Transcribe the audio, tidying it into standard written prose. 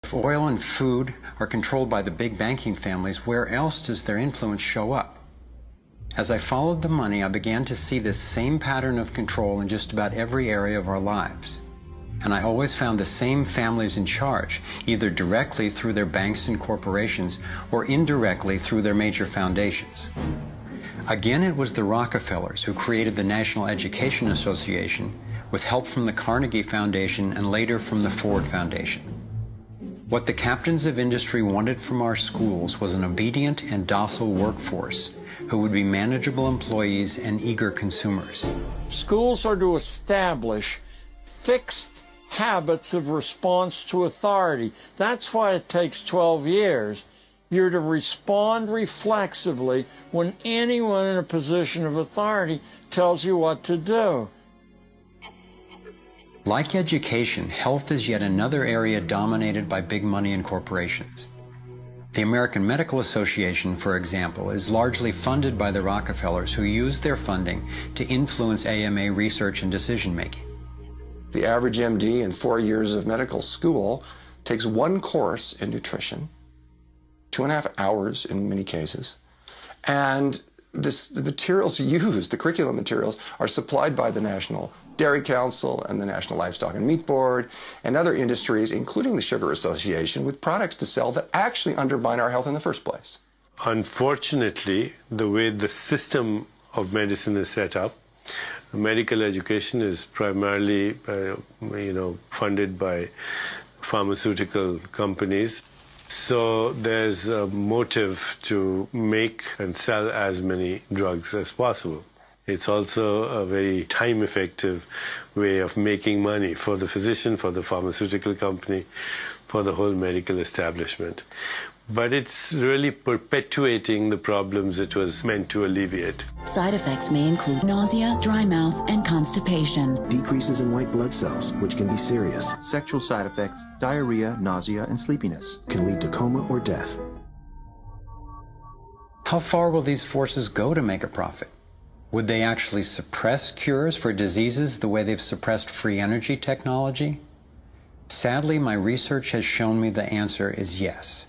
If oil and food are controlled by the big banking families, where else does their influence show up? As I followed the money, I began to see this same pattern of control in just about every area of our lives. And I always found the same families in charge, either directly through their banks and corporations or indirectly through their major foundations. Again, it was the Rockefellers who created the National Education Association with help from the Carnegie Foundation and later from the Ford Foundation. What the captains of industry wanted from our schools was an obedient and docile workforce who would be manageable employees and eager consumers. Schools are to establish fixed habits of response to authority. That's why it takes 12 years. You're to respond reflexively when anyone in a position of authority tells you what to do. Like education, health is yet another area dominated by big money and corporations. The American Medical Association, for example, is largely funded by the Rockefellers, who use their funding to influence AMA research and decision-making. The average MD in 4 years of medical school takes one course in nutrition, 2.5 hours in many cases, and the materials used, the curriculum materials, are supplied by the National Dairy Council and the National Livestock and Meat Board and other industries, including the Sugar Association, with products to sell that actually undermine our health in the first place. Unfortunately, the way the system of medicine is set up, medical education is primarily, funded by pharmaceutical companies. So there's a motive to make and sell as many drugs as possible. It's also a very time-effective way of making money for the physician, for the pharmaceutical company, for the whole medical establishment. But it's really perpetuating the problems it was meant to alleviate. Side effects may include nausea, dry mouth, and constipation. Decreases in white blood cells, which can be serious. Sexual side effects, diarrhea, nausea, and sleepiness. Can lead to coma or death. How far will these forces go to make a profit? Would they actually suppress cures for diseases the way they've suppressed free energy technology? Sadly, my research has shown me the answer is yes.